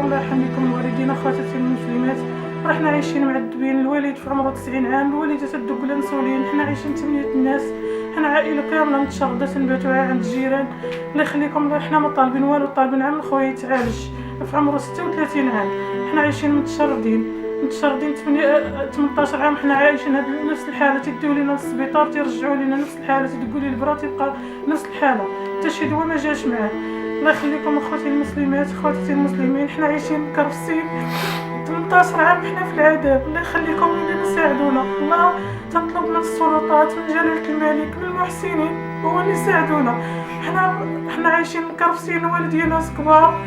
الله يرحم لكم الوالدين اخواتي المسلمات. حنا عايشين معذبين، الوالد في عمره 90 عام، الوالده تدق لنا مسؤولين، حنا عايشين 8 الناس، حنا عائله كامله متشرده تنباتوها عند الجيران. الله يخليكم، حنا ما طالبين والو، طالبين عام خويا يتعالج في عمره 36 عام. حنا عايشين متشردين 18 عام، حنا عايشين نفس الحاله، تيديو لينا للسبيطار تيرجعوا لينا نفس الحاله، تيدقوا لي البرا تيبقى نفس الحاله، حتى شي دواء ما جاش معاه. الله يخليكم اخواتي المسلمات، اخواتي المسلمين، حنا عايشين مكرفسين 18 عام، حنا في العذاب. الله يخليكم اللي ساعدونا، الله تطلب من السلطات، من جلالة الملك، من المحسنين هو اللي يساعدونا. حنا عايشين مكرفسين، والدينا ناس كبار،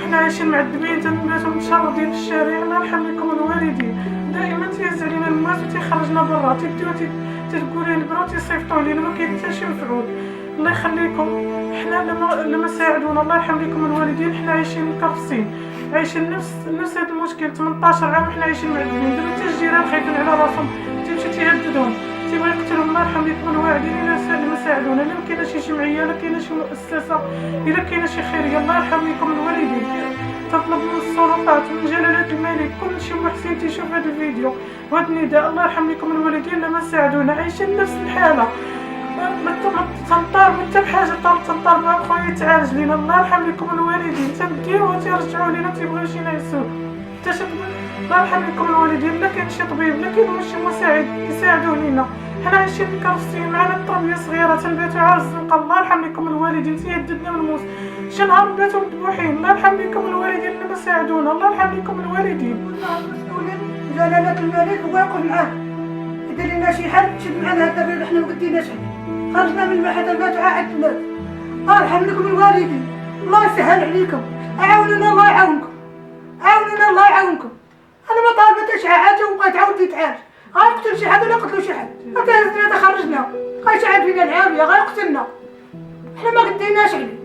حنا عايشين معذبين، تنباتو متشردين في الشارع. الله يرحم لكم الوالدين، دائما تيهز علينا الماس وتيخرجنا برا، تيدقوا لي البرا وتيصيفطوا علينا، ما كاين حتى شي مفعول. الله يخليكم، حنا لما ساعدونا الله يرحم لكم الوالدين، حنا عايشين مكرفسين، عايشين نفس هذا المشكل 18 عام، حنا عايشين معذبين. دابا حتى الجيران خايفين على راسهم، تيمشي تيهددهم، تيبغي يقتلهم. الله يرحم لكم الوالدين، الا ساعدونا، الا كاينه شي جمعيه، الا كاينه شي مؤسسه، الا كاينه شي خيريه، الله يرحم لكم الوالدين. تطلب من السلطات، من جلالة الملك، كل شي محسن تيشوف هذا الفيديو وهذا النداء، الله يرحم لكم الوالدين لما ساعدونا، عايشين نفس الحاله، تنطار من حتى بحاجه، تنطار مع خويا يتعالج لينا. الله يرحم لكم الوالدين، تنديوه تيرجعوا لينا، تيبغيو شي نعسوه حتى الله يرحم لكم الوالدين، لا كاين شي طبيب، لا كاين شي مساعد يساعدوا لينا. حنا عايشين مكرفسين، معنا التربيه صغيره، تنباتو على الزنقه. الله يرحم لكم الوالدين، تيهددنا بالموت، شي نهار نباتو مذبوحين. الله يرحم لكم الوالدين اللي ما ساعدونا، الله يرحم لكم الوالدين. المسؤولين جلالة الملك هو يقول معاه يدير لنا شي حل، شد معنا هذا الدرب، حنا ما قديناش عليه، خرجنا من المحل البات وعاد الناس. الله يرحم لكم الوالدين، الله يسهل عليكم، عاونونا الله يعاونكم، عاونونا الله يعاونكم. انا ما طالبه حتى شي حاجه، وبغيت عاود يتعالج، غيقتل شي حد ولا قتلوا شي حد، حتى هزنا خرجنا، غيشعل فينا العافيه، غيقتلنا، حنا ما قديناش عليه،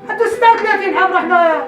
حتى 36 عام رحنا.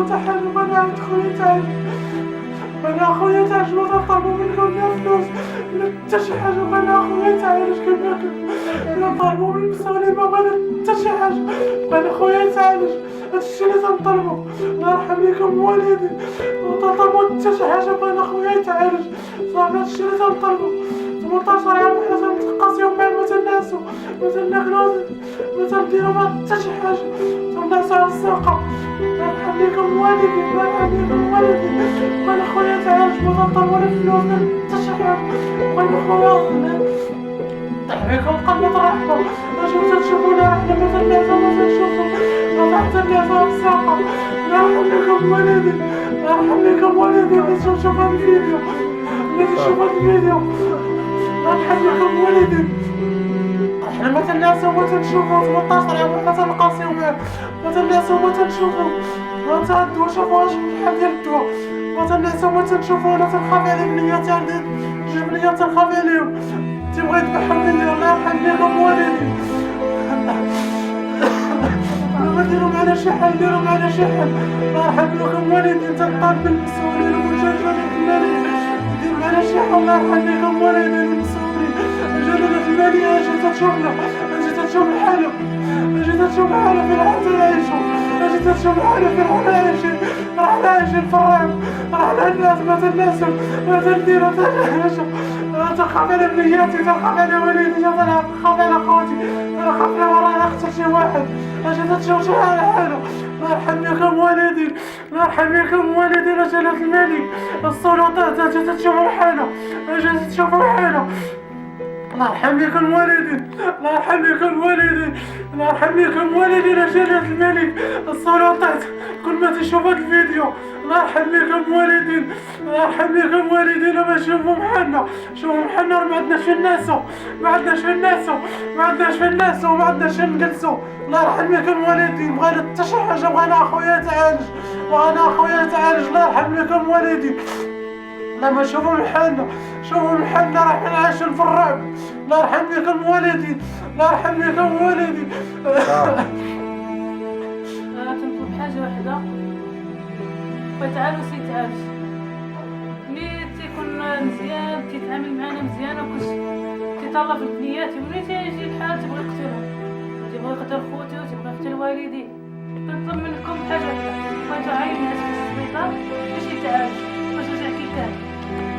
حتى حاجة، بغينا عند خويا تعالج، بغينا خويا تعالج، ما طلبوا منكم لا فلوس لا حتى شي حاجة، بغينا خويا تعالج كما كان، لا طلبوا من المسؤولين، ما بغينا حتى شي حاجة، بغينا خويا تعالج، هادشي اللي تنطلبو. الله يرحم ليكم والدي، ما تطلبوا حتى شي حاجة، بغينا خويا يتعالج، صافي هادشي اللي تنطلبو. 18 عام وحنا تنتقاسيو معاه، ما تنعسو، ما تناكلو، ما تنديرو مع حتى شي حاجة، تنعسو على الساقة. الله يرحم ليكم والدي، الله يرحم ليكم والدي، بغينا خويا يتعالج، ما تنطلبو لا فلوس لا حتى شي حاجة، بغينا خويا طيحكم قلة الرحمة، اجيو تنشوفونا حنا ما تنعسو، ما تنشوفو، ما تنعسو على الساقة. الله يرحم ليكم والدي، الله يرحم ليكم والدي، اللي تشوف هاد الفيديو، اللي تشوف هاد الفيديو، الله يرحم ليكم والدي. حنا ما تنعسو ما تنشوفو، 18 عام وحنا تنقاسيو معاه، ما تنعسو ما تنشوفو، ما تاع شوفو اش الحال ديال الدوا، ما تنعسو ما تنشوفو، ولا تنخاف على بنيات عندي، جوج بنيات تنخاف عليهم، تيبغي يذبحهم ليا. الله يرحم ليكم والدي. ما ديروا معنا شي حل، ديروا معنا شي حل، الله يرحم لكم والدي. تنطالب المسؤولين ومجاجلة المالية ديروا معنا شي حل، الله يرحم لكم والدي. المسؤولين الجلالة المالية اجي تشوفنا، اجي تشوف الحالة، اجي تشوف الحالة فين حنا نعيشو، اجي تشوف الحالة فين حنا عايشين، راحنا عايشين في الرعب، راحنا الناس ما تنعسو، ما تنديرو حتى شي حاجة، تنخاف على بنياتي، تنخاف على والدي، تنخاف على خوتي، تنخاف على ورايا نقتل شي واحد، اجي تشوف شي حالة. الله يرحم لكم والدي، الله يرحم لكم والدي. يا جلالة الملك، السلطات اجي تشوفوا الحالة، اجي تشوفوا الحالة. الله يرحم لكم والدي، الله يرحم لكم والدي، الله يرحم لكم والدي. يا جلالة الملك، السلطات كل ما تشوف هاد الفيديو، الله يرحم لكم والدي، الله يرحم لكم والدي. لما شوفوا محنا، شوفوا محنا، ما عندناش فين نعسو، ما عندناش فين نعسو، ما عندناش فين نعسو، ما عندناش فين نجلسو. الله يرحم لكم والدي. بغينا حتى شي حاجة، بغينا اخويا يتعالج، بغينا اخويا يتعالج. الله يرحم لكم والدي. لما شوفوا محنا، شوفوا محنا، راح نعيشوا في الرعب. الله يرحم لكم والدي، الله يرحم لكم والدي. تنطلب حاجة واحدة، فيتعالج يتعالج، ملي تيكون مزيان تيتعامل معنا مزيان وكلشي، تيطلع في بنياتي، ملي تيجي الحال تيبغي يقتلهم، تيبغي يقتل خوتي وتيبغي يقتل والدي. كنطلب منكم حاجة واحدة، بغيتو عاين الناس في السبيطار باش يتعالج، باش يرجع كي كان.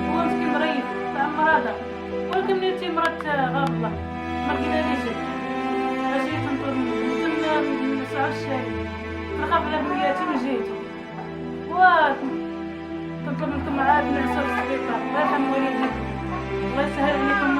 هو مسكين مريض تاع مرضى، ولكن ملي تيمرض غاب الله، ما لقيناليش اجي تنطلب منكم نسعى الشاي، نخاف على بنياتي من جهتهم، تنطلب منكم عاد نعسو في السبيطار. الله يرحم والديكم، الله يسهل عليكم